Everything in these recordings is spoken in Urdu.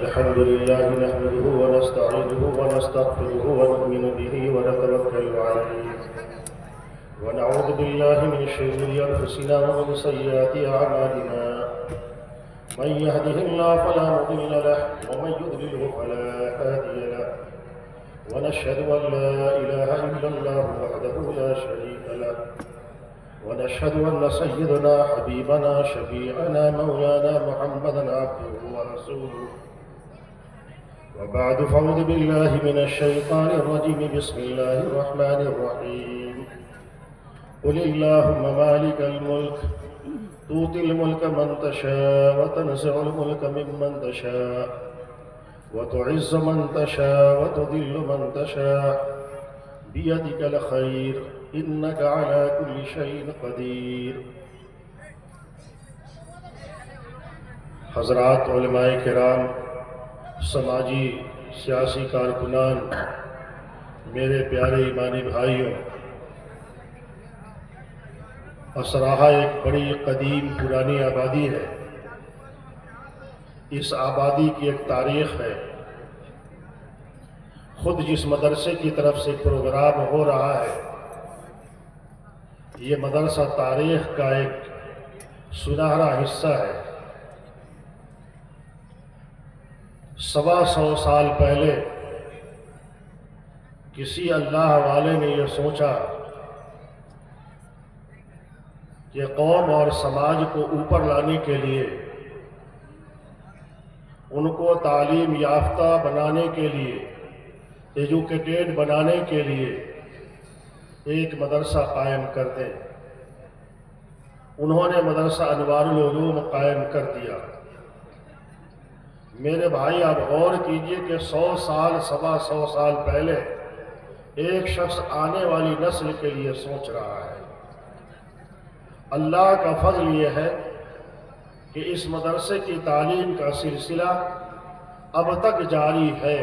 الحمد لله نحمده ونستعينه ونستغفره ونؤمن به ونتوكل عليه ونعوذ بالله من شرور أنفسنا ومن سيئات أعمالنا من يهده الله فلا مضل له ومن يضلله فلا هادي له ونشهد أن لا إله إلا الله وحده لا شريك له ونشهد أن سيدنا حبيبنا شفيعنا مولانا محمدا عبده ورسوله وبعد فأعوذ بالله من الشيطان الرجيم بسم الله الرحمن الرحيم قل اللهم مالك الملك تؤتي الملك من تشاء وتنزع الملك ممن تشاء وتعز من تشاء وتذل من تشاء بيدك الخير إنك على كل شيء قدير. حضرات علماء کرام، سماجی سیاسی کارکنان، میرے پیارے ایمانی بھائیوں، اسراحہ ایک بڑی قدیم پرانی آبادی ہے. اس آبادی کی ایک تاریخ ہے. خود جس مدرسے کی طرف سے پروگرام ہو رہا ہے، یہ مدرسہ تاریخ کا ایک سنہرا حصہ ہے. 125 سال پہلے کسی اللہ والے نے یہ سوچا کہ قوم اور سماج کو اوپر لانے کے لیے، ان کو تعلیم یافتہ بنانے کے لیے، ایجوکیٹڈ بنانے کے لیے ایک مدرسہ قائم کر دیں. انہوں نے مدرسہ انوار العلوم قائم کر دیا. میرے بھائی، آپ غور کیجئے کہ 100 سال 125 سال پہلے ایک شخص آنے والی نسل کے لیے سوچ رہا ہے. اللہ کا فضل یہ ہے کہ اس مدرسے کی تعلیم کا سلسلہ اب تک جاری ہے،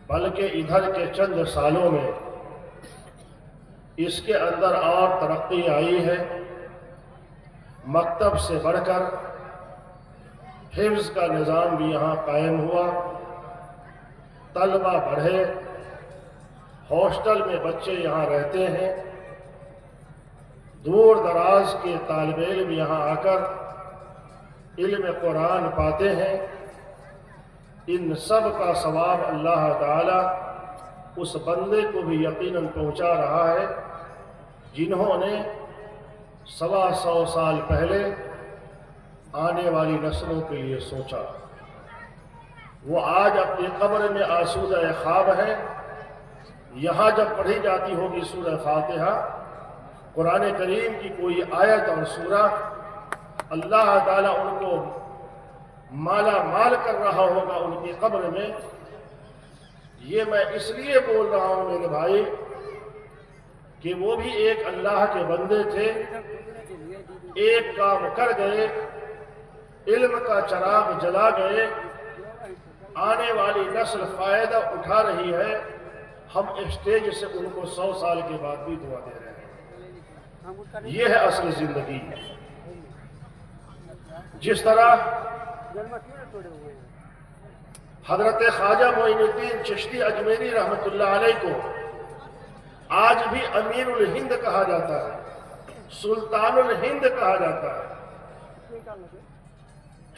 بلکہ ادھر کے چند سالوں میں اس کے اندر اور ترقی آئی ہے. مکتب سے بڑھ کر حفظ کا نظام بھی یہاں قائم ہوا. طلبہ بڑھے، ہاسٹل میں بچے یہاں رہتے ہیں. دور دراز کے طالب علم یہاں آ کر علم قرآن پاتے ہیں. ان سب کا ثواب اللہ تعالی اس بندے کو بھی یقیناً پہنچا رہا ہے جنہوں نے 125 سال پہلے آنے والی نسلوں کے لیے سوچا. وہ آج اپنی قبر میں آسودہ خواب ہیں. یہاں جب پڑھی جاتی ہوگی سورہ فاتحہ، قرآن کریم کی کوئی آیت اور سورہ، اللہ تعالیٰ ان کو مالا مال کر رہا ہوگا ان کی قبر میں. یہ میں اس لیے بول رہا ہوں میرے بھائی کہ وہ بھی ایک اللہ کے بندے تھے. ایک کام کر گئے، علم کا چراغ جلا گئے. آنے والی نسل فائدہ اٹھا رہی ہے. ہم اسٹیج سے ان کو 100 سال کے بعد بھی دعا دے رہے ہیں. یہ ہے اصل زندگی. جس طرح حضرت خواجہ معین الدین چشتی اجمیری رحمۃ اللہ علیہ کو آج بھی امیر الہند کہا جاتا ہے، سلطان الہند کہا جاتا ہے.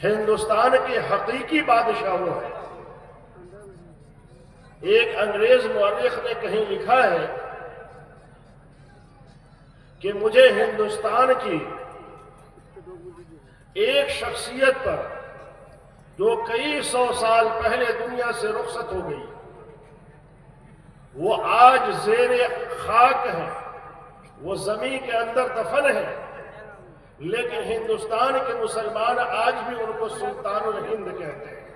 ہندوستان کے حقیقی بادشاہ وہ ہے. ایک انگریز مورخ نے کہیں لکھا ہے کہ مجھے ہندوستان کی ایک شخصیت پر جو کئی 100 سال پہلے دنیا سے رخصت ہو گئی، وہ آج زیر خاک ہے، وہ زمین کے اندر دفن ہے، لیکن ہندوستان کے مسلمان آج بھی ان کو سلطان الہند کہتے ہیں.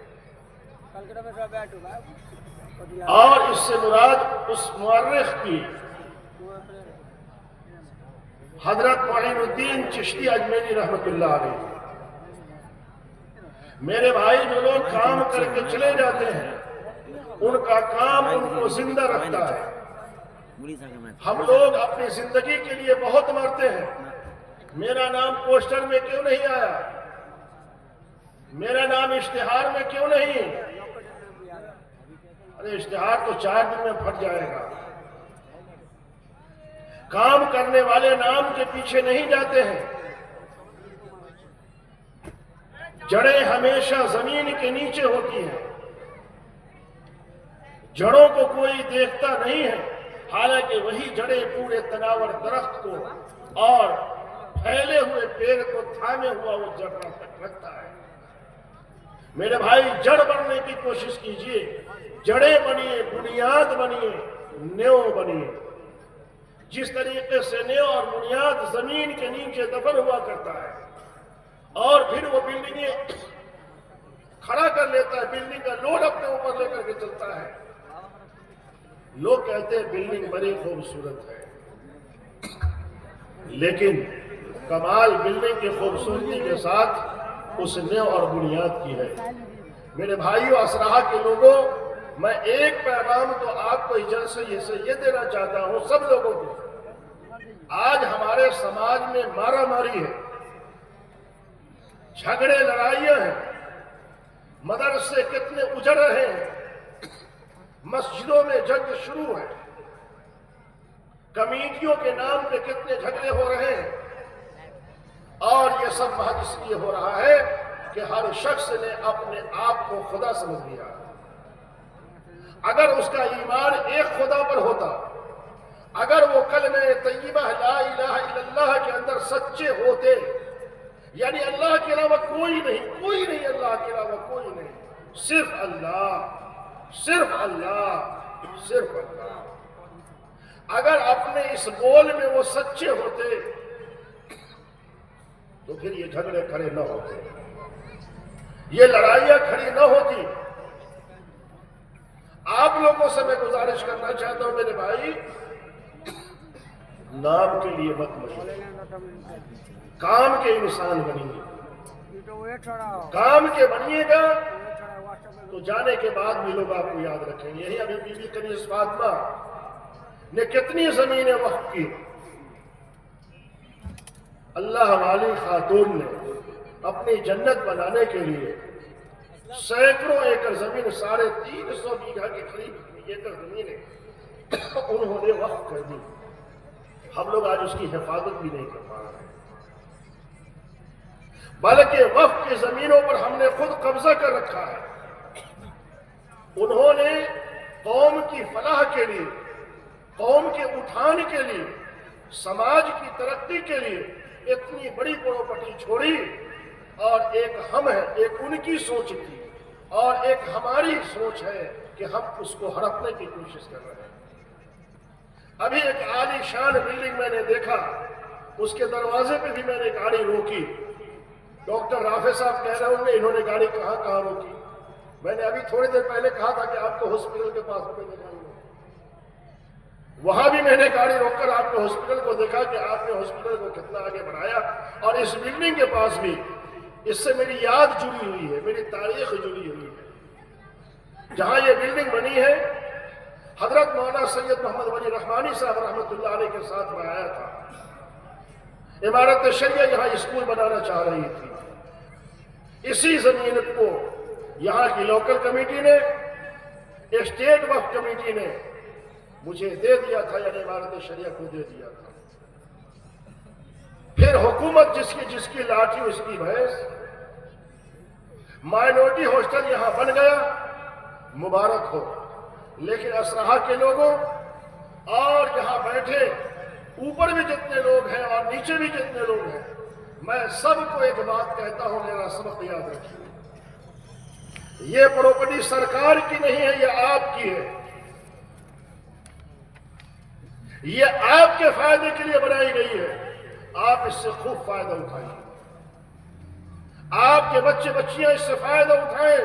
اور اس سے مراد اس مورخ کی حضرت معین الدین چشتی اجمیری رحمۃ اللہ علیہ. میرے بھائی، جو لوگ کام کر کے چلے جاتے ہیں ان کا کام ان کو زندہ رکھتا ہے. ہم لوگ اپنی زندگی کے لیے بہت مرتے ہیں. میرا نام پوسٹر میں کیوں نہیں آیا؟ میرا نام اشتہار میں کیوں نہیں؟ ارے اشتہار تو 4 دن میں پھٹ جائے گا. کام کرنے والے نام کے پیچھے نہیں جاتے ہیں. جڑیں ہمیشہ زمین کے نیچے ہوتی ہیں. جڑوں کو کوئی دیکھتا نہیں ہے، حالانکہ وہی جڑیں پورے تناور درخت کو اور پھیلے ہوئے پیڑ کو تھامے ہوا وہ جڑنا تک رکھتا ہے. میرے بھائی جڑ بننے کی کوشش کیجئے. جڑیں بنیے، بنیاد بنیے، نیو بنیے. جس طریقے سے نیو اور بنیاد زمین کے نیچے دفن ہوا کرتا ہے اور پھر وہ بلڈنگیں کھڑا کر لیتا ہے، بلڈنگ کا لوڈ اپنے اوپر لے کر کے چلتا ہے. لوگ کہتے ہیں بلڈنگ بڑی خوبصورت ہے، لیکن کمال بلڈنگ کی خوبصورتی کے ساتھ اس نیو اور بنیاد کی ہے. میرے بھائیوں، اسرہا کے لوگوں، میں ایک پیغام تو آپ کو اجازت سے یہ دینا چاہتا ہوں سب لوگوں کو. آج ہمارے سماج میں مارا ماری ہے، جھگڑے لڑائیاں ہیں، مدرسے کتنے اجڑ رہے ہیں، مسجدوں میں جنگ شروع ہے، کمیٹیوں کے نام پہ کتنے جھگڑے ہو رہے ہیں. اور یہ سب محض اس لیے ہو رہا ہے کہ ہر شخص نے اپنے آپ کو خدا سمجھ لیا. اگر اس کا ایمان ایک خدا پر ہوتا، اگر وہ کلمہ طیبہ لا الہ الا اللہ کے اندر سچے ہوتے، یعنی اللہ کے علاوہ کوئی نہیں، اللہ کے علاوہ کوئی نہیں، صرف اللہ، صرف اللہ، صرف اللہ. اگر اپنے اس بول میں وہ سچے ہوتے تو پھر یہ جھگڑے کھڑے نہ ہوتے، یہ لڑائیاں کھڑی نہ ہوتی. آپ لوگوں سے میں گزارش کرنا چاہتا ہوں میرے بھائی، نام کے لیے مت مریے، کام کے انسان بنیے. کام کے بنیے گا تو جانے کے بعد بھی لوگ آپ کو یاد رکھیں گے. یہی ابھی بی بی کنیز فاطمہ نے کتنی زمینیں وقف کی. اللہ والی خاتون نے اپنی جنت بنانے کے لیے سینکڑوں ایکڑ زمین، 350 بیگھہ کے قریب ایکڑ زمینیں انہوں نے وقف کر دی. ہم لوگ آج اس کی حفاظت بھی نہیں کر پا رہے، بلکہ وقف کی زمینوں پر ہم نے خود قبضہ کر رکھا ہے. انہوں نے قوم کی فلاح کے لیے، قوم کے اٹھان کے لیے، سماج کی ترقی کے لیے اتنی بڑی پراپرٹی چھوڑی، اور ایک ہم ہے، ایک ان کی سوچ تھی اور ایک ہماری سوچ ہے کہ ہم اس کو ہڑپنے کی کوشش کر رہے ہیں. ابھی ایک عالی شان بلڈنگ میں نے دیکھا، اس کے دروازے پہ بھی میں نے گاڑی روکی. ڈاکٹر رافع صاحب کہہ رہے ہوں گے انہوں نے گاڑی کہاں روکی. میں نے ابھی تھوڑی دیر پہلے کہا تھا کہ آپ کو ہاسپٹل کے پاس میں لے جاؤں گا، وہاں بھی میں نے گاڑی روک کر آپ کے ہاسپٹل کو دیکھا کہ آپ نے ہاسپٹل کو کتنا آگے بڑھایا. اور اس بلڈنگ کے پاس بھی اس سے میری یاد جڑی ہوئی ہے، میری تاریخ جڑی ہوئی ہے. جہاں یہ بلڈنگ بنی ہے، حضرت مولانا سید محمد ولی رحمانی صاحب رحمۃ اللہ علیہ کے ساتھ میں آیا تھا. عمارت شریعہ یہاں اسکول بنانا چاہ رہی تھی. اسی زمین کو یہاں کی لوکل کمیٹی نے، اسٹیٹ وقف کمیٹی نے مجھے دے دیا تھا، یعنی عمارت شریعہ کو دے دیا تھا. پھر حکومت جس کی لاٹھی اس کی بھینس، مائنورٹی ہاسٹل یہاں بن گیا، مبارک ہو. لیکن اسرہا کے لوگوں اور یہاں بیٹھے اوپر بھی جتنے لوگ ہیں اور نیچے بھی جتنے لوگ ہیں، میں سب کو ایک بات کہتا ہوں، میرا سبق یاد رکھیے. یہ پراپرٹی سرکار کی نہیں ہے، یہ آپ کی ہے. یہ آپ کے فائدے کے لیے بنائی گئی ہے. آپ اس سے خوب فائدہ اٹھائیں، آپ کے بچے بچیاں اس سے فائدہ اٹھائیں،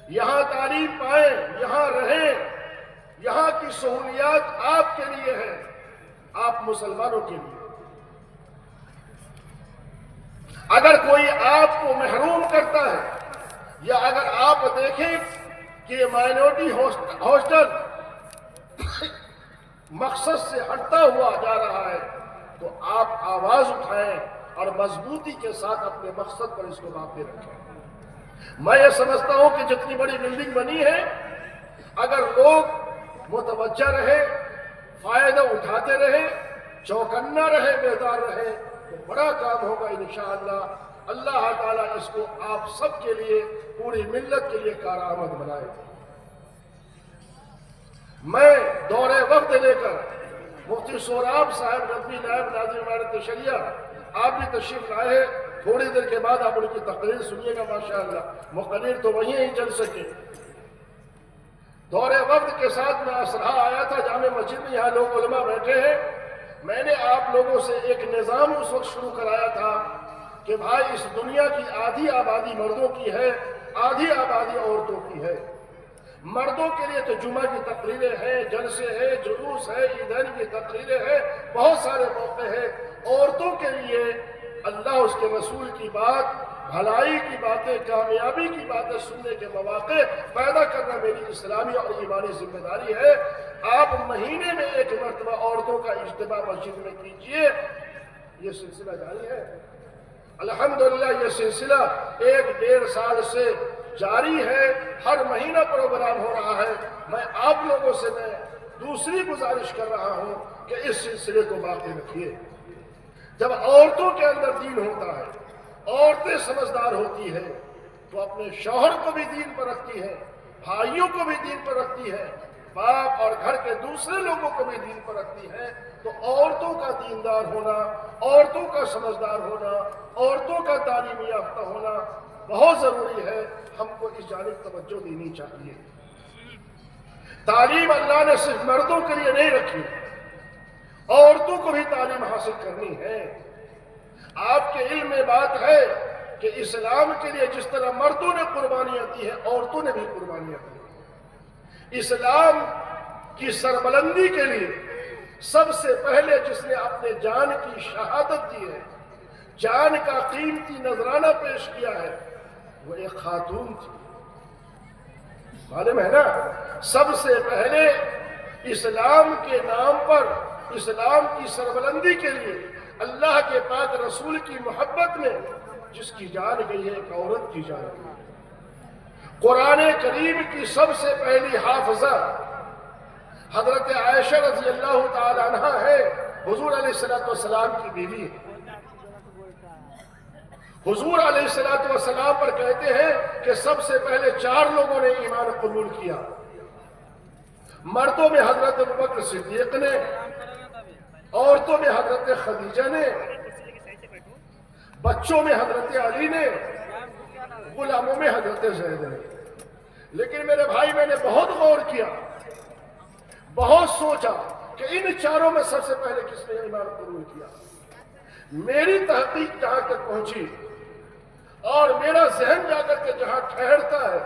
یہاں تعلیم پائیں، یہاں رہیں. یہاں کی سہولیات آپ کے لیے ہیں، آپ مسلمانوں کے لیے. اگر کوئی آپ کو محروم کرتا ہے، یا اگر آپ دیکھیں کہ یہ مائنورٹی ہاسٹل مقصد سے ہٹتا ہوا جا رہا ہے، تو آپ آواز اٹھائیں اور مضبوطی کے ساتھ اپنے مقصد پر اس کو واقع رکھیں۔ میں یہ سمجھتا ہوں کہ جتنی بڑی بلڈنگ بنی ہے، اگر لوگ متوجہ رہے، فائدہ اٹھاتے رہے، چوکنا رہے، بیدار رہے، تو بڑا کام ہوگا انشاءاللہ۔ اللہ تعالیٰ اس کو آپ سب کے لیے، پوری ملت کے لیے کارآمد بنائے۔ میں دور وقت لے کر مفتی سوراب صاحب ندوی نائب ناظم امارت شریعہ، آپ بھی تشریف لائے، تھوڑی دیر کے بعد آپ ان کی تقریر سنیے گا ماشاءاللہ، مقرر تو وہیں ہی چل سکے۔ دور وقت کے ساتھ میں اسرا آیا تھا جامع مسجد میں، یہاں لوگ علماء بیٹھے ہیں، میں نے آپ لوگوں سے ایک نظام اس وقت شروع کرایا تھا کہ بھائی اس دنیا کی آدھی آبادی مردوں کی ہے، آدھی آبادی عورتوں کی ہے۔ مردوں کے لیے تو جمعہ کی تقریریں ہیں، جلسے ہیں، جلوس ہے، عیدین کی تقریریں ہیں، بہت سارے موقع ہیں۔ عورتوں کے لیے اللہ اس کے رسول کی بات، بھلائی کی باتیں، کامیابی کی باتیں سننے کے مواقع پیدا کرنا میری اسلامی اور ایمانی ذمہ داری ہے۔ آپ مہینے میں ایک مرتبہ عورتوں کا اجتماع مسجد میں کیجئے، یہ سلسلہ جاری ہے۔ الحمدللہ یہ سلسلہ 1-1.5 سال سے جاری ہے، ہر مہینہ پروگرام ہو رہا ہے۔ میں آپ لوگوں سے میں دوسری گزارش کر رہا ہوں کہ اس سلسلے کو باقی رکھیے۔ جب عورتوں کے اندر دین ہوتا ہے، عورتیں سمجھدار ہوتی ہے، تو اپنے شوہر کو بھی دین پر رکھتی ہے، بھائیوں کو بھی دین پر رکھتی ہے، باپ اور گھر کے دوسرے لوگوں کو بھی دین پر رکھتی ہے۔ تو عورتوں کا دیندار ہونا، عورتوں کا سمجھدار ہونا، عورتوں کا تعلیم یافتہ ہونا بہت ضروری ہے۔ ہم کو اس جانب توجہ دینی چاہیے۔ تعلیم اللہ نے صرف مردوں کے لیے نہیں رکھی، عورتوں کو بھی تعلیم حاصل کرنی ہے۔ آپ کے علم میں بات ہے کہ اسلام کے لیے جس طرح مردوں نے قربانیاں دی ہیں، عورتوں نے بھی قربانیاں دی ہیں۔ اسلام کی سربلندی کے لیے سب سے پہلے جس نے اپنے جان کی شہادت دی ہے، جان کا قیمتی نذرانہ پیش کیا ہے، وہ ایک خاتون تھی۔ معلوم ہے نا، سب سے پہلے اسلام کے نام پر، اسلام کی سربلندی کے لیے، اللہ کے پاک رسول کی محبت میں جس کی جان گئی ہے، ایک عورت کی جان گئی ہے۔ قرآن کریم کی سب سے پہلی حافظہ حضرت عائشہ رضی اللہ تعالی عنہ ہے، حضور علیہ السلام کی بیوی ہے۔ حضور علیہ السلام پر کہتے ہیں کہ سب سے پہلے 4 لوگوں نے ایمان قبول کیا۔ مردوں میں حضرت ابوبکر صدیق نے، عورتوں میں حضرت خدیجہ نے، بچوں میں حضرت علی نے، غلاموں میں حضرت زید نے۔ لیکن میرے بھائی، میں نے بہت غور کیا، بہت سوچا کہ ان 4 میں سب سے پہلے کس نے ایمان قبول کیا۔ میری تحقیق جہاں تک پہنچی اور میرا ذہن جا کر کے جہاں ٹھہرتا ہے،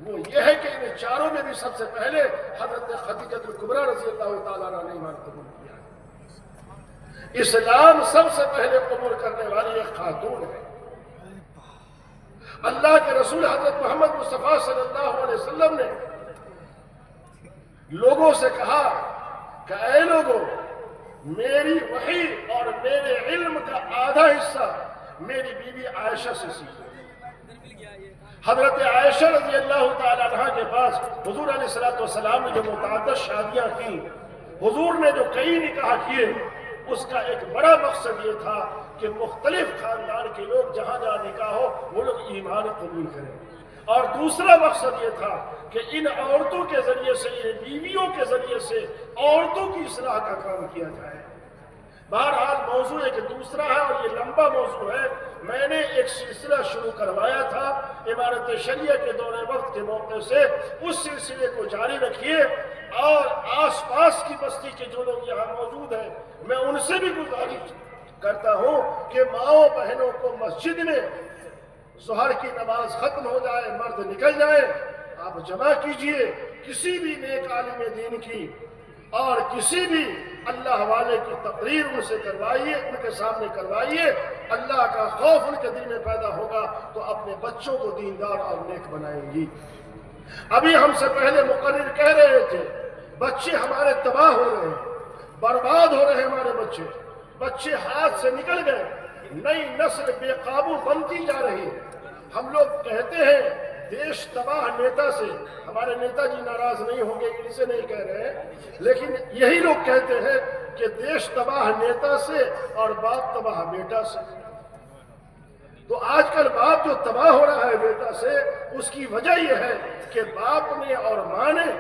وہ یہ ہے کہ ان 4 میں بھی سب سے پہلے حضرت خدیجہ الکبریٰ رضی اللہ تعالیٰ عنہ نے ایمان قبول کیا ہے۔ اسلام سب سے پہلے قبول کرنے والی ایک خاتون ہے۔ اللہ کے رسول حضرت محمد مصطفیٰ صلی اللہ علیہ وسلم نے لوگوں سے کہا کہ اے لوگوں، میری وحی اور میرے علم کا آدھا حصہ میری بیوی عائشہ سے سیکھو۔ حضرت عائشہ رضی اللہ تعالیٰ عنہ کے پاس حضور علیہ السلام نے جو متعدد شادیاں کی، حضور نے جو کئی نکاح کیے، اس کا ایک بڑا مقصد یہ تھا کہ مختلف خاندان کے لوگ جہاں جہاں نکاح ہو وہ لوگ ایمان قبول کریں، اور دوسرا مقصد یہ تھا کہ ان عورتوں کے ذریعے سے، ان بیویوں کے ذریعے سے عورتوں کی اصلاح کا کام کیا جائے۔ بہرحال موضوع ایک دوسرا ہے اور یہ لمبا موضوع ہے۔ میں نے ایک سلسلہ شروع کروایا تھا امارت شریعہ کے دور وقت کے موقع سے، اس سلسلے کو جاری رکھیے، اور آس پاس کی بستی کے جو لوگ یہاں موجود ہیں، میں ان سے بھی گزارش کرتا ہوں کہ ماؤں بہنوں کو مسجد میں ظہر کی نماز ختم ہو جائے، مرد نکل جائے، آپ جمع کیجئے کسی بھی نیک عالم دین کی اور کسی بھی اللہ والے کی تقریر ان سے کروائیے، ان کے سامنے کروائیے۔ اللہ کا خوف ان کے دل میں پیدا ہوگا تو اپنے بچوں کو دیندار اور نیک بنائیں گی۔ ابھی ہم سے پہلے مقرر کہہ رہے تھے بچے ہمارے تباہ ہو رہے ہیں، برباد ہو رہے ہیں ہمارے بچے ہاتھ سے نکل گئے۔ نئی نسل بے قابو بنتی جا رہی ہے۔ ہم لوگ کہتے ہیں دیش تباہ نیتا سے، ہمارے نیتا جی ناراض نہیں ہوں گے، ان سے نہیں کہہ رہے ہیں، لیکن یہی لوگ کہتے ہیں کہ دیش تباہ نیتا سے اور باپ تباہ بیٹا سے۔ تو آج کل باپ جو تباہ ہو رہا ہے بیٹا سے، اس کی وجہ یہ ہے کہ باپ نے اور ماں نے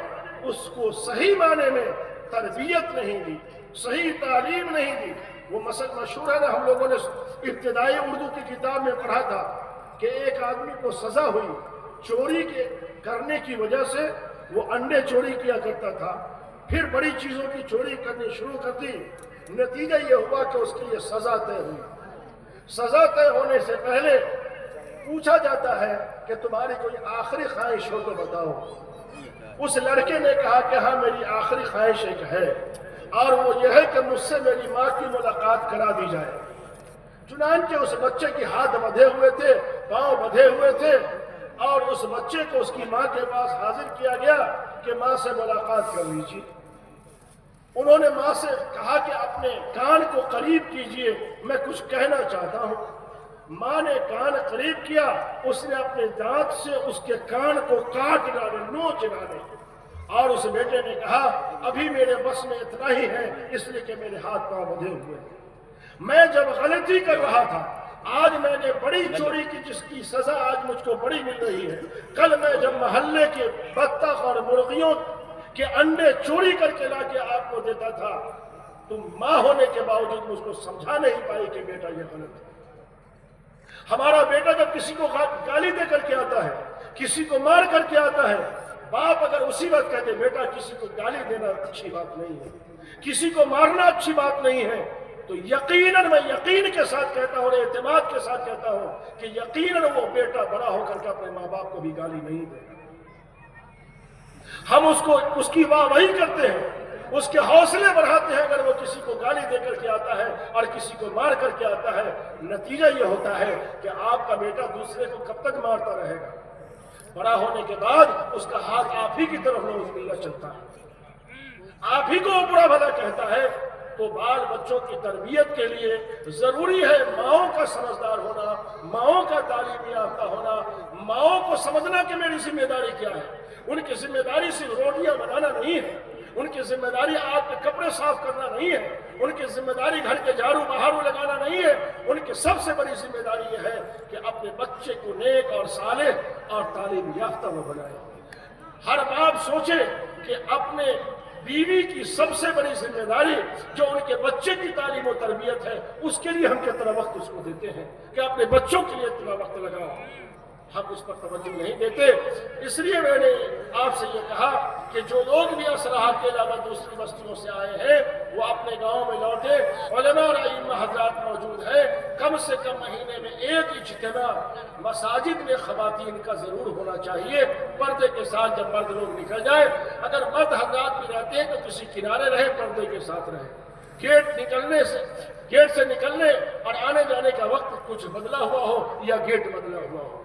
اس کو صحیح معنی میں تربیت نہیں دی، صحیح تعلیم نہیں دی۔ وہ مثل مشہور ہے نا، ہم لوگوں نے ابتدائی اردو کی کتاب میں پڑھا تھا کہ ایک آدمی کو سزا ہوئی چوری کے کرنے کی وجہ سے، وہ انڈے چوری کیا کرتا تھا، پھر بڑی چیزوں کی چوری کرنی شروع کر دی، نتیجہ یہ ہوا کہ اس کے لیے سزا طے ہوئی۔ سزا طے ہونے سے پہلے پوچھا جاتا ہے کہ تمہاری کوئی آخری خواہش ہو تو بتاؤ۔ اس لڑکے نے کہا کہ ہاں میری آخری خواہش ایک ہے، اور وہ یہ ہے کہ مجھ سے میری ماں کی ملاقات کرا دی جائے۔ چنانچہ اس بچے کے ہاتھ بندھے ہوئے تھے، پاؤں بندھے ہوئے تھے، اور اس بچے کو اس کی ماں کے پاس حاضر کیا گیا کہ ماں سے ملاقات کر لیجیے۔ انہوں نے ماں سے کہا کہ اپنے کان کو قریب کیجئے، میں کچھ کہنا چاہتا ہوں۔ ماں نے کان قریب کیا، اس نے اپنے دانت سے اس کے کان کو کاٹ ڈالے، نوچ ڈالے، اور اس بیٹے نے کہا ابھی میرے بس میں اتنا ہی ہے، اس لیے کہ میرے ہاتھ پاؤں بندھے ہوئے ہیں۔ میں جب غلطی کر رہا تھا، آج میں نے بڑی چوری کی جس کی سزا آج مجھ کو بڑی مل رہی ہے، کل میں جب محلے کے بطخ اور مرغیوں کے انڈے چوری کر کے لا کے آپ کو دیتا تھا، تم ماں ہونے کے باوجود مجھ کو سمجھا نہیں پائی کہ بیٹا یہ غلط ہے۔ ہمارا بیٹا جب کسی کو گالی دے کر کے آتا ہے، کسی کو مار کر کے آتا ہے، باپ اگر اسی وقت کہتے بیٹا کسی کو گالی دینا اچھی بات نہیں ہے، کسی کو مارنا اچھی بات نہیں ہے، تو یقیناً میں یقین کے ساتھ کہتا ہوں اور اعتماد کے ساتھ کہتا ہوں کہ یقیناً وہ بیٹا بڑا ہو کر کے اپنے ماں باپ کو بھی گالی نہیں دے گا۔ ہم اس کی واہ واہی کرتے ہیں، اس کے حوصلے بڑھاتے ہیں اگر وہ کسی کو گالی دے کر کے آتا ہے اور کسی کو مار کر کے آتا ہے۔ نتیجہ یہ ہوتا ہے کہ آپ کا بیٹا دوسرے کو کب تک مارتا رہے گا؟ بڑا ہونے کے بعد اس کا ہاتھ آپ ہی کی طرف نعوذ باللہ چلتا ہے، آپ ہی کو برا بھلا کہتا ہے۔ تو بال بچوں کی تربیت کے لیے ضروری ہے ماؤں کا سمجھدار ہونا، ماؤں کا تعلیم یافتہ ہونا، ماؤں کو سمجھنا کہ میری ذمہ داری کیا ہے۔ ان کی ذمہ داری صرف روٹیاں بنانا نہیں ہے، ان کی ذمہ داری آپ کے کپڑے صاف کرنا نہیں ہے، ان کی ذمہ داری گھر کے جھاڑو بہارو لگانا نہیں ہے، ان کی سب سے بڑی ذمہ داری یہ ہے کہ اپنے بچے کو نیک اور صالح اور تعلیم یافتہ وہ بنائے۔ ہر باپ سوچے کہ اپنے بیوی کی سب سے بڑی ذمہ داری جو ان کے بچے کی تعلیم و تربیت ہے، اس کے لیے ہم کتنا وقت اس کو دیتے ہیں کہ اپنے بچوں کے لیے اتنا وقت لگاؤ۔ ہم اس پر توجہ نہیں دیتے، اس لیے میں نے آپ سے یہ کہا کہ جو لوگ بھی اسرحہ کے علاوہ دوسری بستیوں سے آئے ہیں وہ اپنے گاؤں میں لوٹے۔ علماء اور ائمہ حضرات موجود ہیں، کم سے کم مہینے میں ایک اجتماع مساجد میں خواتین کا ضرور ہونا چاہیے، پردے کے ساتھ جب مرد لوگ نکل جائے۔ اگر مرد حضرات بھی رہتے ہیں تو کسی کنارے رہے، پردے کے ساتھ رہے۔ گیٹ سے نکلنے اور آنے جانے کا وقت کچھ بدلا ہوا ہو یا گیٹ بدلا ہوا ہو۔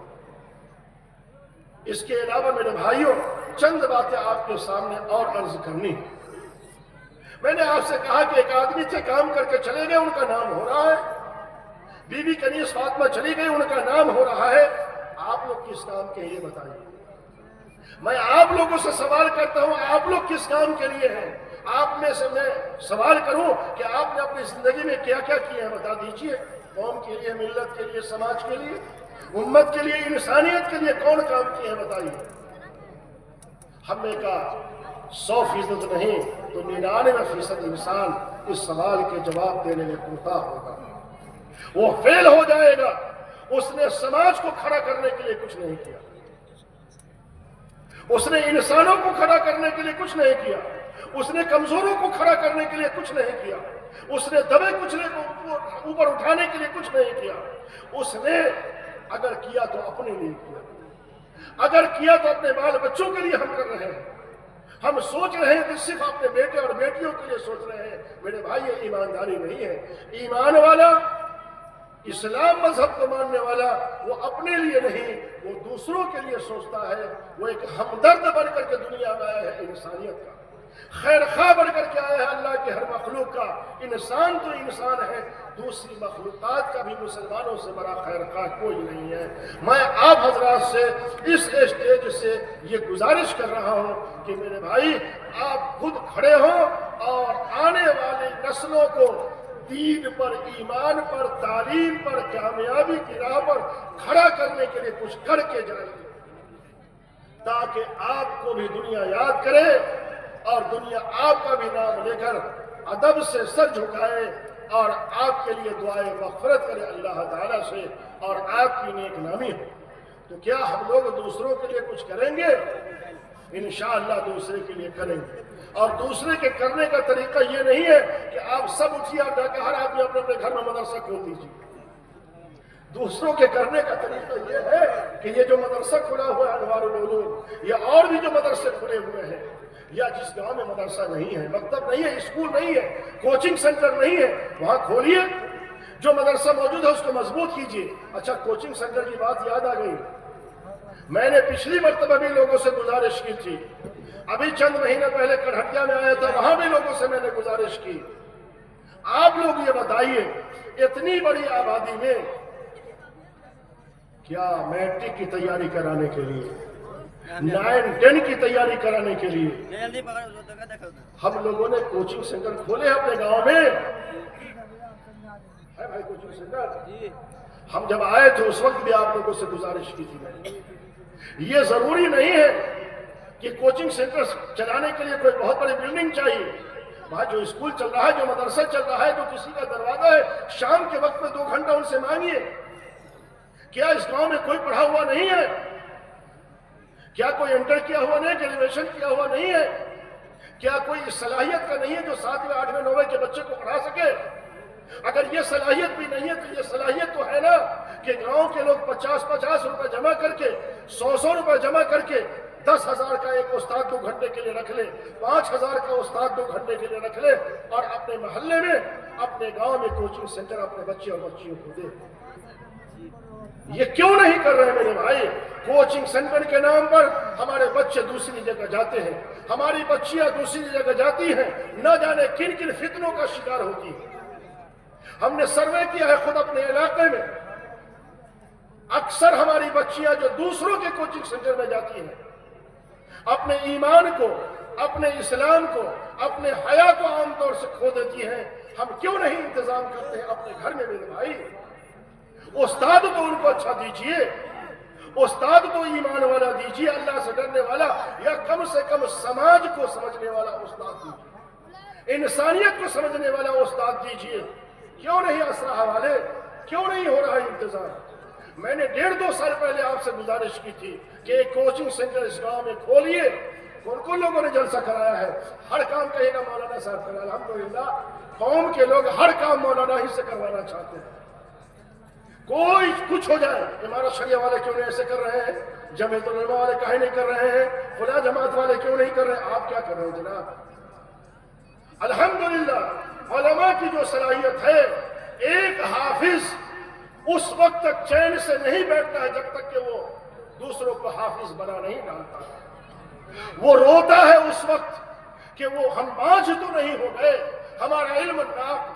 اس کے علاوہ میرے بھائیوں چند باتیں آپ کے سامنے اور عرض کرنی ہے۔ میں نے آپ سے کہا کہ ایک آدمی سے کام کر کے چلے گئے، ان کا نام ہو رہا ہے۔ بی بی کنیز فاطمہ چلی گئی، ان کا نام ہو رہا ہے۔ آپ لوگ کس کام کے لیے بتائیے؟ میں آپ لوگوں سے سوال کرتا ہوں، آپ لوگ کس کام کے لیے ہیں؟ آپ میں سے میں سوال کروں کہ آپ نے اپنی زندگی میں کیا کیا کیا ہے، بتا دیجئے۔ قوم کے لیے، ملت کے لیے، سماج کے لیے، امت کے لیے، انسانیت کے لیے کون کام کیے ہیں بتائیے۔ ہم نے کہا 100% نہیں تو 99% انسان اس سوال کے جواب دینے میں کوتاہ ہوگا، وہ فیل ہو جائے گا۔ اس نے سماج کو کھڑا کرنے کے لیے کچھ نہیں کیا، اس نے انسانوں کو کھڑا کرنے کے لیے کچھ نہیں کیا، اس نے کمزوروں کو کھڑا کرنے کے لیے کچھ نہیں کیا، اس نے دبے کچلے کو اوپر اٹھانے کے لیے کچھ نہیں کیا۔ اس نے اگر کیا تو اپنے لیے کیا، اگر کیا تو اپنے بال بچوں کے لیے ہم کر رہے ہیں۔ ہم سوچ رہے ہیں کہ صرف اپنے بیٹے اور بیٹیوں کے لیے سوچ رہے ہیں۔ میرے بھائی یہ ایمانداری نہیں ہے۔ ایمان والا، اسلام مذہب کو ماننے والا، وہ اپنے لیے نہیں، وہ دوسروں کے لیے سوچتا ہے۔ وہ ایک ہمدرد بن کر کے دنیا میں آیا ہے انسانیت کا۔ خیر خواہ بڑھ کر کے آیا ہے اللہ کے ہر مخلوق کا. انسان تو انسان ہے, دوسری مخلوقات کا بھی مسلمانوں سے بڑا خیر خواہ کوئی نہیں ہے. میں آپ حضرات سے اس اسٹیج سے یہ گزارش کر رہا ہوں کہ میرے بھائی آپ خود کھڑے ہوں اور آنے والی نسلوں کو دین پر, ایمان پر, تعلیم پر, کامیابی کی راہ پر کھڑا کرنے کے لیے کچھ کر کے جائیں, تاکہ آپ کو بھی دنیا یاد کرے اور دنیا آپ کا بھی نام لے کر ادب سے سر جھکائے اور آپ کے لیے دعائیں مغفرت کرے اللہ تعالیٰ سے اور آپ کی نیک نامی ہو. تو کیا ہم لوگ دوسروں کے لیے کچھ کریں گے؟ انشاءاللہ دوسرے کے لیے کریں گے. اور دوسرے کے کرنے کا طریقہ یہ نہیں ہے کہ آپ سب اٹھیے اور جا کے ہر آدمی اپنے اپنے گھر میں مدرسہ کھول دیجیے. دوسروں کے کرنے کا طریقہ یہ ہے کہ یہ جو مدرسہ کھلا ہوا ہے انوار العلوم, یا اور بھی جو مدرسے کھلے ہوئے ہیں, یا جس گاؤں میں مدرسہ نہیں ہے, مکتب نہیں ہے, اسکول نہیں ہے, کوچنگ سینٹر نہیں ہے, وہاں کھولیے. جو مدرسہ موجود ہے اس کو مضبوط کیجیے. اچھا, کوچنگ سینٹر کی بات یاد آ گئی. میں نے پچھلی مرتبہ بھی لوگوں سے گزارش کی تھی, ابھی چند مہینے پہلے کڑھٹیا میں آیا تھا, وہاں بھی لوگوں سے میں نے گزارش کی. آپ لوگ یہ بتائیے اتنی بڑی آبادی میں کیا میٹرک کی تیاری کرانے کے لیے, 9-10 کی تیاری کرانے کے لیے ہم لوگوں نے کوچنگ سینٹر کھولے اپنے گاؤں میں؟ ہے بھائی کوچنگ سینٹر؟ ہم جب آئے تھے اس وقت بھی آپ لوگوں سے گزارش کی تھی میں. یہ ضروری نہیں ہے کہ کوچنگ سینٹر چلانے کے لیے کوئی بہت بڑی بلڈنگ چاہیے. وہاں جو اسکول چل رہا ہے, جو مدرسہ چل رہا ہے, جو کسی کا دروازہ ہے, شام کے وقت میں 2 گھنٹہ ان سے مانگیے. کیا اس گاؤں میں کوئی پڑھا ہوا نہیں ہے؟ کیا کوئی انٹر کیا ہوا نہیں, گریجویشن کیا ہوا نہیں ہے؟ کیا کوئی صلاحیت کا نہیں ہے جو 7ویں 8ویں 9ویں کے بچے کو پڑھا سکے؟ اگر یہ صلاحیت بھی نہیں ہے تو یہ صلاحیت تو ہے نا کہ گاؤں کے لوگ 50-50 روپے جمع کر کے, 100 روپے جمع کر کے 10,000 کا ایک استاد 2 گھنٹے کے لیے رکھ لے, 5,000 کا استاد 2 گھنٹے کے لیے رکھ لے, اور اپنے محلے میں, اپنے گاؤں میں کوچنگ سینٹر اپنے بچے اور بچیوں کو دے. یہ کیوں نہیں کر رہے میرے بھائی؟ کوچنگ سینٹر کے نام پر ہمارے بچے دوسری جگہ جاتے ہیں, ہماری بچیاں دوسری جگہ جاتی ہیں, نہ جانے کن کن فتنوں کا شکار ہوتی ہیں. ہم نے سروے کیا ہے خود اپنے علاقے میں, اکثر ہماری بچیاں جو دوسروں کے کوچنگ سینٹر میں جاتی ہیں اپنے ایمان کو, اپنے اسلام کو, اپنے حیا کو عام طور سے کھو دیتی ہیں. ہم کیوں نہیں انتظام کرتے ہیں اپنے گھر میں میرے بھائی؟ استاد تو ان کو اچھا دیجئے, استاد تو ایمان والا دیجئے, اللہ سے ڈرنے والا, یا کم سے کم سماج کو سمجھنے والا استاد دیجئے, انسانیت کو سمجھنے والا استاد دیجئے. کیوں نہیں اسرہ والے, کیوں نہیں ہو رہا انتظام؟ میں نے 1.5-2 سال پہلے آپ سے گزارش کی تھی کہ ایک کوچنگ سینٹر اس گاؤں میں کھولیے. کون لوگوں نے جلسہ کرایا ہے؟ ہر کام کہے گا مولانا صاحب کرا. الحمدللہ قوم کے لوگ ہر کام مولانا ہی سے کروانا چاہتے ہیں. کوئی کچھ ہو جائے, امارت شریعہ والے کیوں نہیں ایسے کر رہے ہیں, جمعیت العلماء والے کہیں نہیں کر رہے ہیں, فلاں جماعت والے کیوں نہیں کر رہے ہیں, آپ کیا کر رہے ہیں جناب؟ الحمدللہ علماء کی جو صلاحیت ہے, ایک حافظ اس وقت تک چین سے نہیں بیٹھتا ہے جب تک کہ وہ دوسروں کو حافظ بنا نہیں ڈالتا. وہ روتا ہے اس وقت کہ وہ ہم باجھ تو نہیں ہو گئے, ہمارا علم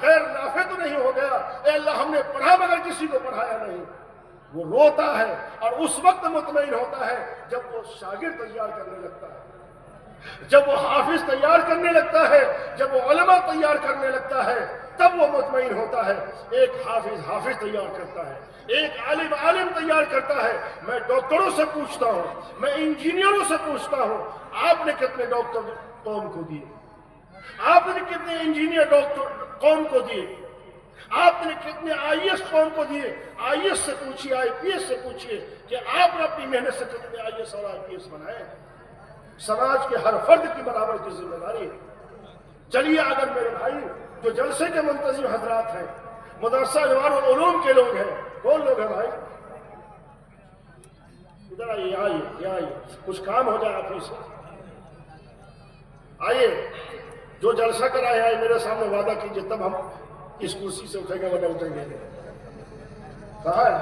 غیر نافع تو نہیں ہو گیا, اے اللہ ہم نے پڑھا مگر کسی کو پڑھایا نہیں. وہ روتا ہے اور اس وقت مطمئن ہوتا ہے جب وہ شاگرد تیار کرنے لگتا ہے, جب وہ حافظ تیار کرنے لگتا ہے, جب وہ علماء تیار کرنے لگتا ہے, تب وہ مطمئن ہوتا ہے. ایک حافظ تیار کرتا ہے, ایک عالم تیار کرتا ہے. میں ڈاکٹروں سے پوچھتا ہوں, میں انجینئروں سے پوچھتا ہوں, آپ نے کتنے ڈاکٹر قوم کو دیے؟ آپ نے کتنے انجینئر ڈاکٹر قوم کو دیے؟ آپ نے کتنے IAS قوم کو دیے؟ IAS سے پوچھیے, IPS سے پوچھیے کہ آپ نے اپنی محنت سے کتنے IAS اور IPS بنائے. سماج کے ہر فرد کی برابر کی ذمہ داری ہے. چلیے اگر میرے بھائی جو جلسے کے منتظم حضرات ہیں, مدرسہ انوار العلوم کے لوگ ہیں, کون لوگ ہیں بھائی؟ ادھر آئیے, آئیے, کچھ کام ہو جائے آپ ہی سے. آئیے, جو جلسہ کرائے آئے میرے سامنے وعدہ کیجئے, تب ہم اس کرسی سے اٹھیں گے ورنہ اٹھیں گے. کہاں ہے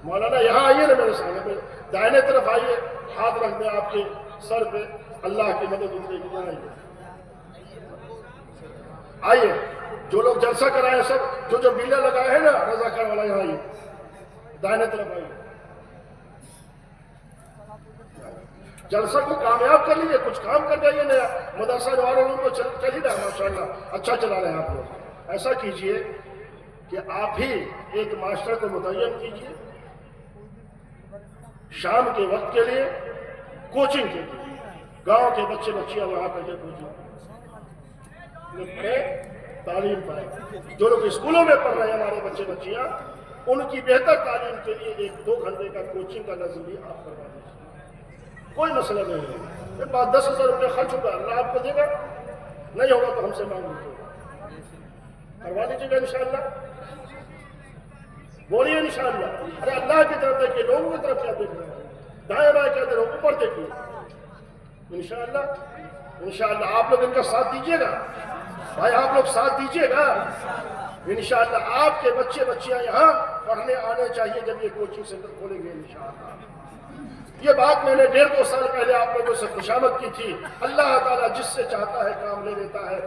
مولانا؟ یہاں آئیے نا میرے سامنے, دائیں طرف آئیے, ہاتھ رکھ دیں آپ کے سر پہ, اللہ کی مدد اترے گی. آئیے جو لوگ جلسہ کرائے سب جو بیلے لگائے ہیں نا رضاکار والا، یہاں آئیے دائیں طرف آئیے. جلسہ کو کامیاب کر لیجیے، کچھ کام کر جائیے نیا. مدرسہ والوں کو چل ہی رہا ہے ماشاءاللہ، اچھا چلا رہے ہیں آپ لوگ. ایسا کیجئے کہ آپ ہی ایک ماسٹر کو متعین کیجئے شام کے وقت کے لیے کوچنگ کے لیے. گاؤں کے بچے بچیاں وہاں کر کے کوچنگ پڑھے، تعلیم پائے. جو لوگ اسکولوں میں پڑھ رہے ہیں ہمارے بچے بچیاں، ان کی بہتر تعلیم کے لیے 1-2 گھنٹے کا کوچنگ کا نظم بھی آپ کروا دیجیے، کوئی مسئلہ نہیں ہے. 10,000 روپے خرچ ہوگا، اللہ آپ کو دے گا. نہیں ہوگا تو ہم سے مانگ لیجیے، کروا لیجیے گا انشاءاللہ. بولیے انشاءاللہ. ارے اللہ کی طرف دیکھیے، لوگوں کی طرف کیا دیکھ رہے ہیں؟ دائیں بائیں کیا دیکھ رہے ہیں؟ اوپر دیکھیے. انشاءاللہ انشاءاللہ آپ لوگ ان کا ساتھ دیجیے گا بھائی، آپ لوگ ساتھ دیجیے گا. انشاءاللہ آپ کے بچے بچیاں یہاں پڑھنے آنے چاہیے جب یہ کوچنگ سینٹر کھولیں گے انشاءاللہ. یہ بات میں نے 1.5-2 سال پہلے آپ لوگوں سے خوشامد کی تھی. اللہ تعالیٰ جس سے چاہتا ہے کام لے لیتا ہے.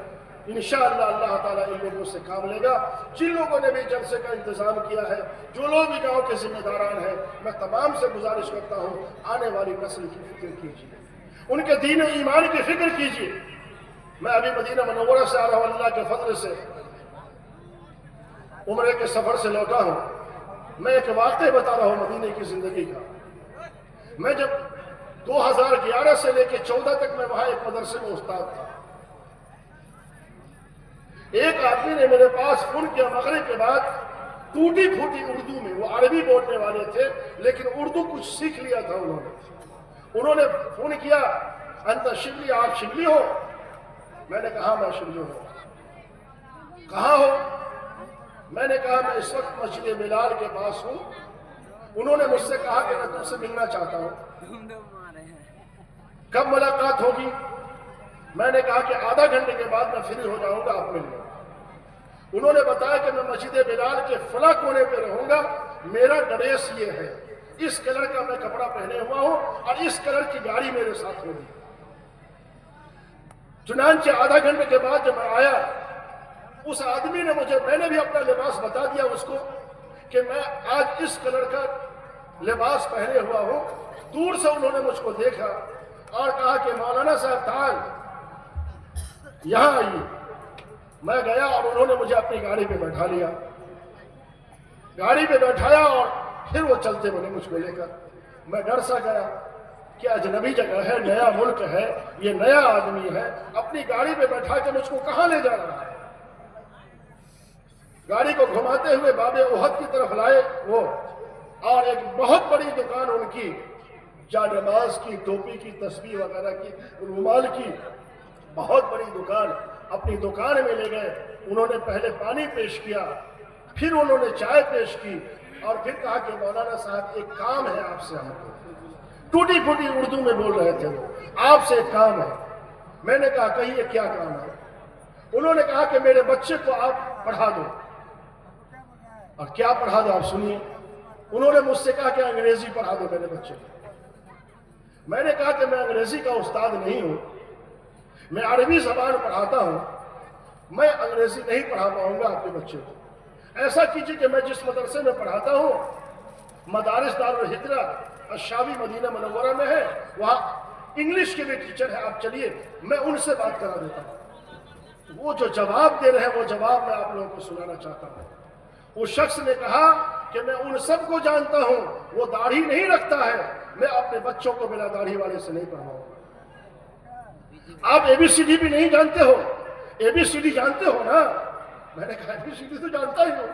انشاءاللہ اللہ تعالیٰ ان لوگوں سے کام لے گا. جن لوگوں نے بھی جلسے کا انتظام کیا ہے، جو لوگ بھی گاؤں کے ذمہ داران ہیں، میں تمام سے گزارش کرتا ہوں آنے والی نسل کی فکر کیجیے، ان کے دین و ایمان کی فکر کیجیے. میں ابھی مدینہ منورہ سے آ رہا ہوں، اللہ کے فضل سے عمرے کے سفر سے لوٹا ہوں. میں ایک واقعہ بتا رہا ہوں مدینے کی زندگی کا. میں جب 2011 سے لے کے 14 تک میں وہاں ایک مدرسے میں استاد تھا. ایک آدمی نے میرے پاس فون کیا مغرب کے بعد، ٹوٹی پھوٹی اردو میں. وہ عربی بولنے والے تھے لیکن اردو کچھ سیکھ لیا تھا انہوں نے فون کیا، انت شبلی، آپ شبلی ہو؟ میں نے کہا میں شبلی ہوں. کہاں ہو؟ میں نے کہا میں اس وقت مسجد بلال کے پاس ہوں. انہوں نے مجھ سے کہا کہ میں تم سے ملنا چاہتا ہوں، کب ملاقات ہوگی؟ میں نے کہا کہ آدھا گھنٹے کے بعد میں فری ہو جاؤں گا، آپ ملنا. انہوں نے بتایا کہ میں مسجد بلال کے فلاں کونے پہ رہوں گا، میرا ڈریس یہ ہے، اس کلر کا میں کپڑا پہنے ہوا ہوں اور اس کلر کی گاڑی میرے ساتھ ہوگی. چنانچہ آدھا گھنٹے کے بعد جب میں آیا، اس آدمی نے میں نے بھی اپنا لباس بتا دیا اس کو کہ میں آج اس کلر کا لباس پہنے ہوا ہوں. دور سے انہوں نے مجھ کو دیکھا اور کہا کہ مولانا صاحب تعال یہاں آئیے. میں گیا اور انہوں نے مجھے اپنی گاڑی پہ بیٹھا لیا، گاڑی پہ بیٹھایا اور پھر وہ چلتے بنے مجھ کو لے کر. میں ڈر سا گیا کہ اجنبی جگہ ہے، نیا ملک ہے، یہ نیا آدمی ہے، اپنی گاڑی پہ بیٹھا کے مجھ کو کہاں لے جا رہا ہے. گاڑی کو گھماتے ہوئے باب احد کی طرف لائے وہ، اور ایک بہت بڑی دکان ان کی، جا نماز کی، ٹوپی کی، تسبیح وغیرہ کی، رومال کی بہت بڑی دکان. اپنی دکان میں لے گئے. انہوں نے پہلے پانی پیش کیا، پھر انہوں نے چائے پیش کی اور پھر کہا کہ مولانا صاحب ایک کام ہے آپ سے. ہم کو ٹوٹی پھوٹی اردو میں بول رہے تھے وہ، آپ سے ایک کام ہے. میں نے کہا کہیے کیا کام ہے؟ انہوں نے کہا کہ میرے بچے کو آپ پڑھا دو. اور کیا پڑھا دو آپ سنیے. انہوں نے مجھ سے کہا کہ انگریزی پڑھا دو میرے بچے کو. میں نے کہا کہ میں انگریزی کا استاد نہیں ہوں، میں عربی زبان پڑھاتا ہوں، میں انگریزی نہیں پڑھا پاؤں گا آپ کے بچے کو. ایسا کیجیے کہ میں جس مدرسے میں پڑھاتا ہوں مدارس دارالہجرہ الشاوی مدینہ منورہ میں ہے، وہاں انگلش کے بھی ٹیچر ہیں، آپ چلیے میں ان سے بات کرا دیتا ہوں. وہ جو جواب دے رہے ہیں وہ جواب میں آپ لوگوں کو سنانا چاہتا ہوں. اس شخص نے کہا کہ میں ان سب کو جانتا ہوں، وہ داڑھی نہیں رکھتا ہے، میں اپنے بچوں کو بلا داڑھی والے سے نہیں پڑھاؤں گا. آپ اے بی سی ڈی بھی نہیں جانتے ہو؟ اے بی سی ڈی جانتے ہو نا؟ میں نے کہا اے بی سی ڈی تو جانتا ہی ہوں.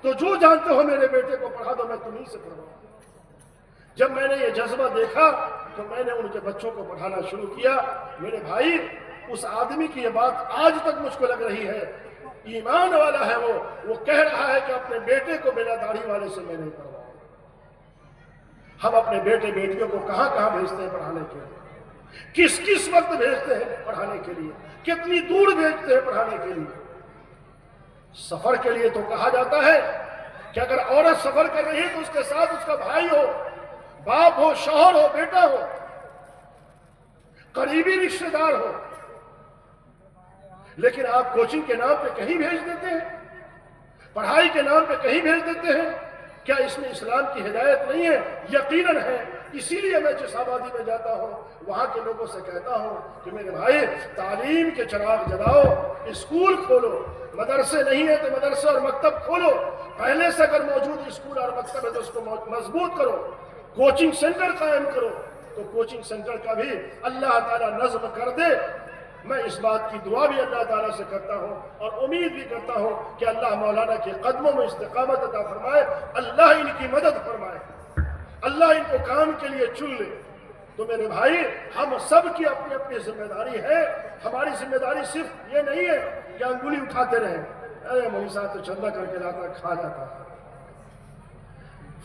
تو جو جانتے ہو میرے بیٹے کو پڑھا دو، میں تمہیں سے پڑھاؤں. جب میں نے یہ جذبہ دیکھا تو میں نے ان کے بچوں کو پڑھانا شروع کیا. میرے بھائی، اس آدمی کی یہ بات آج تک مجھ کو لگ رہی ہے، ایمان والا ہے وہ کہہ رہا ہے کہ اپنے بیٹے کو بلا داڑھی والے سے میں نہیں پڑھاؤں. ہم اپنے بیٹے بیٹیوں کو کہاں کہاں بھیجتے ہیں پڑھانے کے لیے، کس وقت بھیجتے ہیں پڑھانے کے لیے، کتنی دور بھیجتے ہیں پڑھانے کے لیے. سفر کے لیے تو کہا جاتا ہے کہ اگر عورت سفر کر رہی ہے تو اس کے ساتھ اس کا بھائی ہو، باپ ہو، شوہر ہو، بیٹا ہو، قریبی رشتہ دار ہو. لیکن آپ کوچنگ کے نام پہ کہیں بھیج دیتے ہیں، پڑھائی کے نام پہ کہیں بھیج دیتے ہیں. کیا اس میں اسلام کی ہدایت نہیں ہے؟ یقیناً ہے. اسی لیے میں جس آبادی میں جاتا ہوں وہاں کے لوگوں سے کہتا ہوں کہ میرے بھائی تعلیم کے چراغ جلاؤ، اسکول کھولو. مدرسے نہیں ہے تو مدرسے اور مکتب کھولو. پہلے سے اگر موجود اسکول اور مکتب ہے تو اس کو مضبوط کرو. کوچنگ سینٹر قائم کرو تو کوچنگ سینٹر کا بھی اللہ تعالیٰ نظم کر دے. میں اس بات کی دعا بھی اللہ تعالیٰ سے کرتا ہوں اور امید بھی کرتا ہوں کہ اللہ مولانا کے قدموں میں استقامت عطا فرمائے، اللہ ان کی مدد فرمائے، اللہ ان کو کام کے لیے چن لے. تو میرے بھائی ہم سب کی اپنی اپنی ذمہ داری ہے. ہماری ذمہ داری صرف یہ نہیں ہے کہ انگلی اٹھاتے رہیں، ارے مولوی صاحب تو چندہ کر کے لاتا کھا جاتا ہے،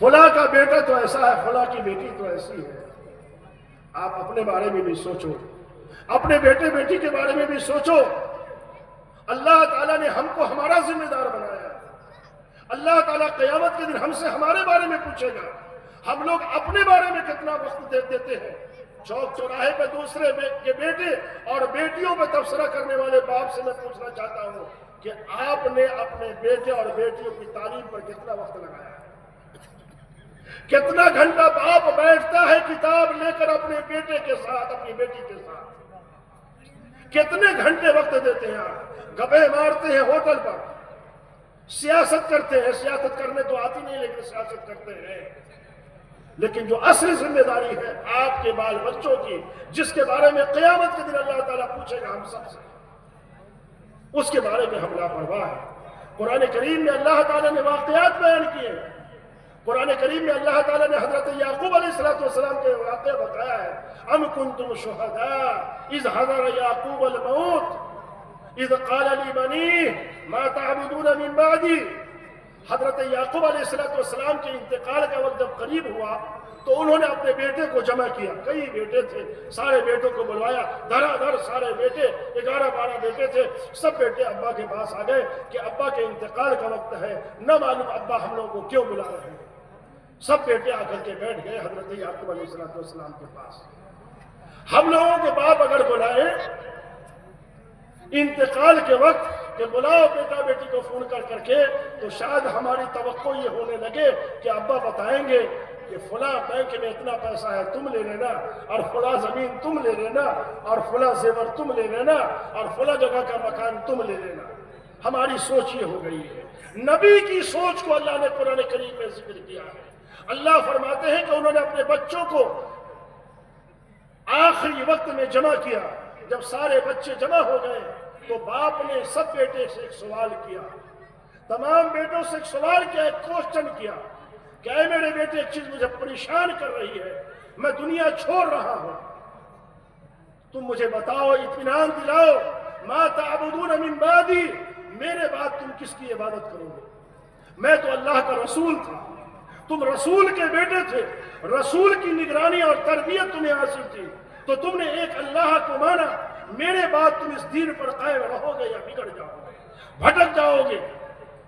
فلاں کا بیٹا تو ایسا ہے، فلاں کی بیٹی تو ایسی ہے. آپ اپنے بارے میں بھی سوچو، اپنے بیٹے بیٹی کے بارے میں بھی سوچو. اللہ تعالیٰ نے ہم کو ہمارا ذمہ دار بنایا. اللہ تعالیٰ قیامت کے دن ہم سے ہمارے بارے میں پوچھے گا. ہم لوگ اپنے بارے میں کتنا وقت دیتے ہیں. چوک چوراہے پہ دوسرے کے بیٹے اور بیٹیوں پہ تبصرہ کرنے والے باپ سے میں پوچھنا چاہتا ہوں کہ آپ نے اپنے بیٹے اور بیٹیوں کی تعلیم پر کتنا وقت لگایا؟ کتنا گھنٹہ باپ بیٹھتا ہے کتاب لے کر اپنے بیٹے کے ساتھ، اپنی بیٹی کے ساتھ؟ کتنے گھنٹے وقت دیتے ہیں آپ؟ گپے مارتے ہیں ہوٹل پر، سیاست کرتے ہیں. سیاست کرنے تو آتی نہیں لیکن سیاست کرتے ہیں. لیکن جو اصل ذمہ داری ہے آپ کے بال بچوں کی، جس کے بارے میں قیامت کے دن اللہ تعالیٰ پوچھے گا ہم سب سے، اس کے بارے میں ہم لاپرواہ ہیں. قرآن کریم میں اللہ تعالیٰ نے واقعات بیان کیے ہیں. قرآن کریم میں اللہ تعالیٰ نے حضرت یعقوب علیہ السلام کے واقعہ بتایا ہے. ام کنتم شہداء اذ حضر یعقوب الموت اذ قال لبنیہ ما تعبدون من بعدی. حضرت یعقوب علیہ السلام کے انتقال کا وقت جب قریب ہوا تو انہوں نے اپنے بیٹے کو جمع کیا. کئی بیٹے تھے، سارے بیٹوں کو بلوایا، دھڑا دھڑ سارے بیٹے، 11-12 بیٹے تھے. سب بیٹے ابا کے پاس آ گئے کہ ابا کے انتقال کا وقت ہے، نہ معلوم ابا ہم لوگوں کو کیوں بلا رہے ہیں. سب بیٹے آ کر کے بیٹھ گئے حضرت یعقوب علیہ السلام کے پاس. ہم لوگوں کے باپ اگر بلائے انتقال کے وقت کہ بلاؤ بیٹا بیٹی کو فون کر کے، تو شاید ہماری توقع یہ ہونے لگے کہ ابا بتائیں گے کہ فلاں بینک میں اتنا پیسہ ہے تم لے لینا، اور فلاں زمین تم لے لینا، اور فلاں زیور تم لے لینا، اور فلاں جگہ کا مکان تم لے لینا. ہماری سوچ یہ ہو گئی ہے. نبی کی سوچ کو اللہ نے قرآن کریم میں ذکر کیا ہے. اللہ فرماتے ہیں کہ انہوں نے اپنے بچوں کو آخری وقت میں جمع کیا. جب سارے بچے جمع ہو گئے تو باپ نے سب بیٹے سے ایک سوال کیا، تمام بیٹوں سے ایک سوال کیا، ایک کوشچن کیا کہ اے میرے بیٹے، ایک چیز مجھے پریشان کر رہی ہے، میں دنیا چھوڑ رہا ہوں، تم مجھے بتاؤ، اطمینان دلاؤ، ما تعبدون من بعدی، میرے بعد تم کس کی عبادت کرو گے؟ میں تو اللہ کا رسول تھا، تم رسول کے بیٹے تھے، رسول کی نگرانی اور تربیت تمہیں حاصل تھی، تو تم نے ایک اللہ کو مانا. میرے بعد تم اس دین پر قائم رہو گے یا بگڑ جاؤ گے، بھٹک جاؤ گے؟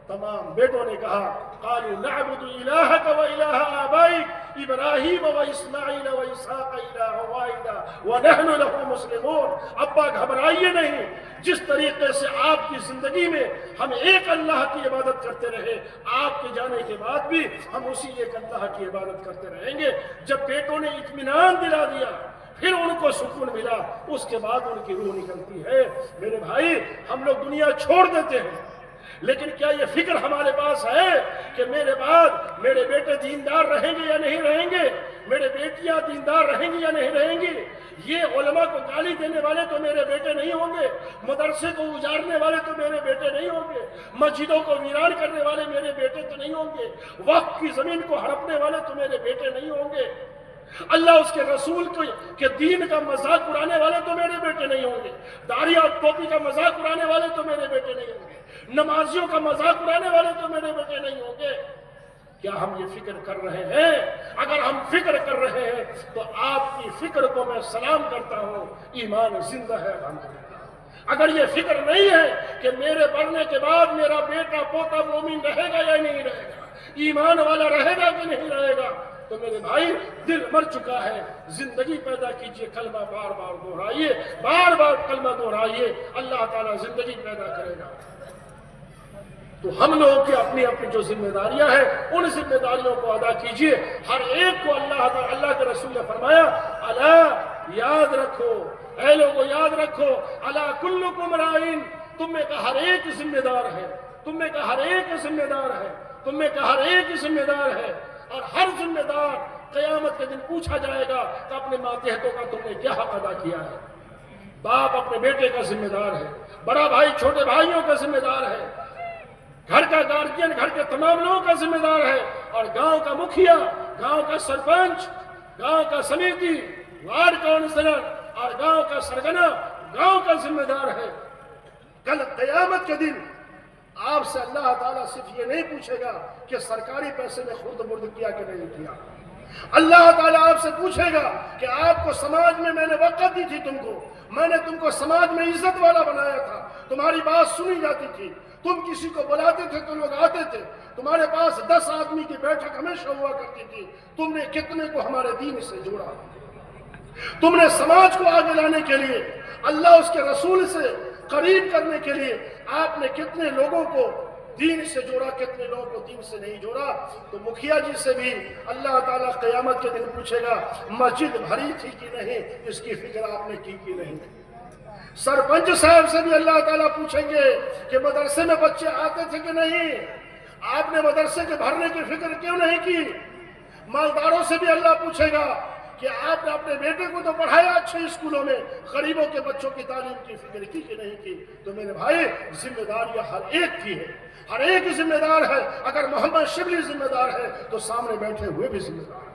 تمام بیٹوں نے کہا قالوا نعبد الہک و الہ آبائک ابراہیم و اسماعیل و اسحاق الہ واحدا ونحن له مسلمون. ابا گھبرائیے نہیں، جس طریقے سے آپ کی زندگی میں ہم ایک اللہ کی عبادت کرتے رہے، آپ کے جانے کے بعد بھی ہم اسی ایک اللہ کی عبادت کرتے رہیں گے. جب بیٹوں نے اطمینان دلا دیا، پھر ان کو سکون ملا، اس کے بعد ان کی روح نکلتی ہے. میرے بھائی، ہم لوگ دنیا چھوڑ دیتے ہیں، لیکن کیا یہ فکر ہمارے پاس ہے کہ میرے بعد میرے بیٹے دیندار رہیں گے یا نہیں رہیں گے، میرے بیٹیاں دیندار رہیں گی یا نہیں رہیں گی؟ یہ علماء کو گالی دینے والے تو میرے بیٹے نہیں ہوں گے، مدرسے کو اجاڑنے والے تو میرے بیٹے نہیں ہوں گے، مسجدوں کو ویران کرنے والے میرے بیٹے تو نہیں ہوں گے، وقف کی زمین کو ہڑپنے والے تو میرے بیٹے نہیں ہوں گے، اللہ اس کے رسول کے دین کا مذاق اڑانے والے تو میرے بیٹے نہیں ہوں گے، داڑھی اور ٹوپی کا مذاق اڑانے والے تو میرے بیٹے نہیں ہوں گے، نمازیوں کا مذاق اڑانے والے تو میرے بیٹے نہیں ہوں گے. کیا ہم یہ فکر کر رہے ہیں؟ اگر ہم فکر کر رہے ہیں تو آپ کی فکر کو میں سلام کرتا ہوں، ایمان زندہ ہے الحمدللہ. اگر یہ فکر نہیں ہے کہ میرے مرنے کے بعد میرا بیٹا پوتا مومن رہے گا یا نہیں رہے گا، ایمان والا رہے گا کہ نہیں رہے گا، تو میرے بھائی دل مر چکا ہے، زندگی پیدا کیجئے، کلمہ بار بار دہرائیے، بار بار کلمہ دہرائیے، اللہ تعالیٰ زندگی پیدا کرے گا۔ تو ہم لوگوں کی اپنی اپنی جو ذمہ داریاں ہیں ان ذمہ داریوں کو ادا کیجئے۔ ہر ایک کو اللہ کے رسول نے فرمایا، الا یاد رکھو، اے لوگوں یاد رکھو، الا کلکم راعین، تم میں کا ہر ایک ذمہ دار ہے، تم میں کا ہر ایک ذمہ دار ہے، تم میں کا ہر ایک ذمہ دار ہے، اور ہر ذمہ دار قیامت کے دن پوچھا جائے گا کہ اپنے ماتحتوں کا تم نے کیا حق ادا کیا ہے۔ باپ اپنے بیٹے کا ذمہ دار ہے، بڑا بھائی چھوٹے بھائیوں کا ذمہ دار ہے، گھر کا گارجین گھر کے تمام لوگوں کا ذمہ دار ہے، اور گاؤں کا مکھیا، گاؤں کا سرپنچ، گاؤں کا سمیتی، وارڈ کونسلر اور گاؤں کا سرگنا گاؤں کا ذمہ دار ہے۔ کل قیامت کے دن آپ سے اللہ تعالیٰ صرف یہ نہیں پوچھے گا کہ سرکاری پیسے میں خرد برد کیا کہ نہیں کیا، اللہ تعالیٰ آپ سے پوچھے گا کہ آپ کو سماج میں نے وقت دی تھی، میں نے تم کو سماج میں عزت والا بنایا تھا، تمہاری بات سنی جاتی تھی، تم کسی کو بلاتے تھے تو لوگ آتے تھے، تمہارے پاس 10 آدمی کی بیٹھک ہمیشہ ہوا کرتی تھی، تم نے کتنے کو ہمارے دین سے جوڑا، تم نے سماج کو آگے لانے کے لیے، اللہ اس کے رسول سے قریب کرنے کے لیے آپ نے کتنے لوگوں کو دین سے جوڑا، کتنے لوگوں کو دین سے نہیں جوڑا۔ تو مکھیا جی سے بھی اللہ تعالیٰ قیامت کے دن پوچھے گا، مسجد بھری تھی کہ نہیں، اس کی فکر آپ نے کی نہیں۔ سرپنچ صاحب سے بھی اللہ تعالیٰ پوچھیں گے کہ مدرسے میں بچے آتے تھے کہ نہیں، آپ نے مدرسے کے بھرنے کی فکر کیوں نہیں کی۔ مالداروں سے بھی اللہ پوچھے گا کہ آپ نے اپنے بیٹے کو تو پڑھایا اچھے اسکولوں میں، غریبوں کے بچوں کی تعلیم کی فکر کی کہ نہیں کی۔ تو میرے بھائی ذمہ داریاں ہر ایک کی ہے، ہر ایک ذمہ دار ہے۔ اگر محمد شبلی ذمہ دار ہے تو سامنے بیٹھے ہوئے بھی ذمہ دار ہے،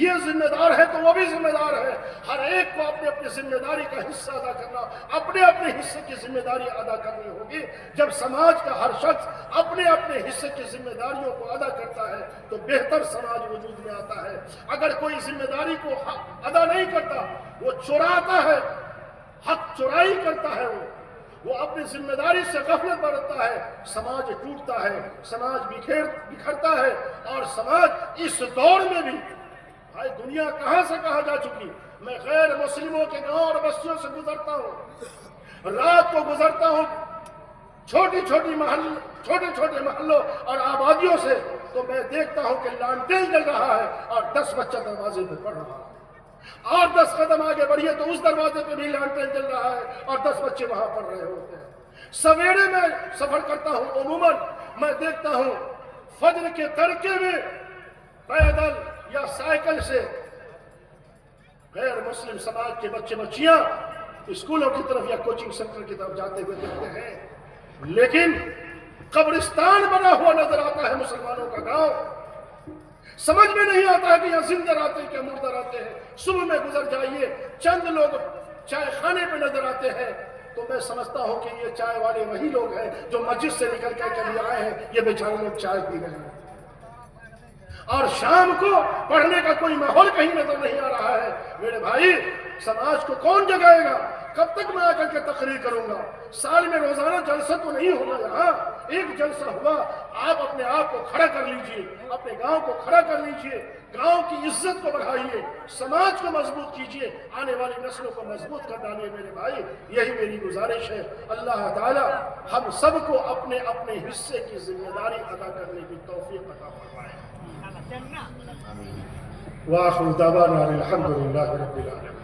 یہ ذمہ دار ہے تو وہ بھی ذمہ دار ہے۔ ہر ایک کو اپنے اپنی ذمہ داری کا حصہ ادا کرنا، اپنے اپنے حصے کی ذمہ داری ادا کرنی ہوگی۔ جب سماج کا ہر شخص اپنے اپنے حصے کی ذمہ داریوں کو ادا کرتا ہے تو بہتر سماج وجود میں آتا ہے۔ اگر کوئی ذمہ داری کو ادا نہیں کرتا، وہ چراتا ہے، حق چرائی کرتا ہے، وہ اپنی ذمہ داری سے غفلت برتتا ہے، سماج ٹوٹتا ہے، سماج بکھرتا ہے، اور سماج اس دور میں بھی، بھائی دنیا کہاں سے کہاں جا چکی۔ میں غیر مسلموں کے گاؤں اور بستیوں سے گزرتا ہوں، رات کو گزرتا ہوں چھوٹے چھوٹے محلوں اور آبادیوں سے، تو میں دیکھتا ہوں کہ لانٹین جل رہا ہے اور 10 بچہ دروازے پہ پڑھ رہا ہے، اور 10 قدم آگے بڑھیے تو اس دروازے پہ بھی لانٹین جل رہا ہے اور 10 بچے وہاں پڑھ رہے ہوتے ہیں۔ سویرے میں سفر کرتا ہوں، عموماً میں دیکھتا ہوں فجر کے تڑکے میں پیدل یا سائیکل سے غیر مسلم سماج کے بچے بچیاں اسکولوں کی طرف یا کوچنگ سینٹر کی طرف جاتے ہوئے دیکھتے ہیں، لیکن قبرستان بنا ہوا نظر آتا ہے مسلمانوں کا گاؤں۔ سمجھ میں نہیں آتا ہے کہ یہاں زندہ رہتے ہیں کہ مردہ رہتے ہیں۔ صبح میں گزر جائیے، چند لوگ چائے خانے پہ نظر آتے ہیں، تو میں سمجھتا ہوں کہ یہ چائے والے وہی لوگ ہیں جو مسجد سے نکل کر کے آئے ہیں، یہ بیچارے لوگ چائے پی رہے ہیں، اور شام کو پڑھنے کا کوئی ماحول کہیں نظر نہیں آ رہا ہے۔ میرے بھائی سماج کو کون جگائے گا؟ کب تک میں آ کر کے تقریر کروں گا؟ سال میں روزانہ جلسہ تو نہیں ہونا یہاں، ایک جلسہ ہوا، آپ اپنے آپ کو کھڑا کر لیجئے، اپنے گاؤں کو کھڑا کر لیجئے، گاؤں کی عزت کو بڑھائیے، سماج کو مضبوط کیجئے، آنے والی نسلوں کو مضبوط کر ڈالیے۔ میرے بھائی یہی میری گزارش ہے۔ اللہ تعالی ہم سب کو اپنے اپنے حصے کی ذمہ داری ادا کرنے کی توفیق عطا فرمائے۔ وآخر دعوانا الحمد للہ رب العالمین۔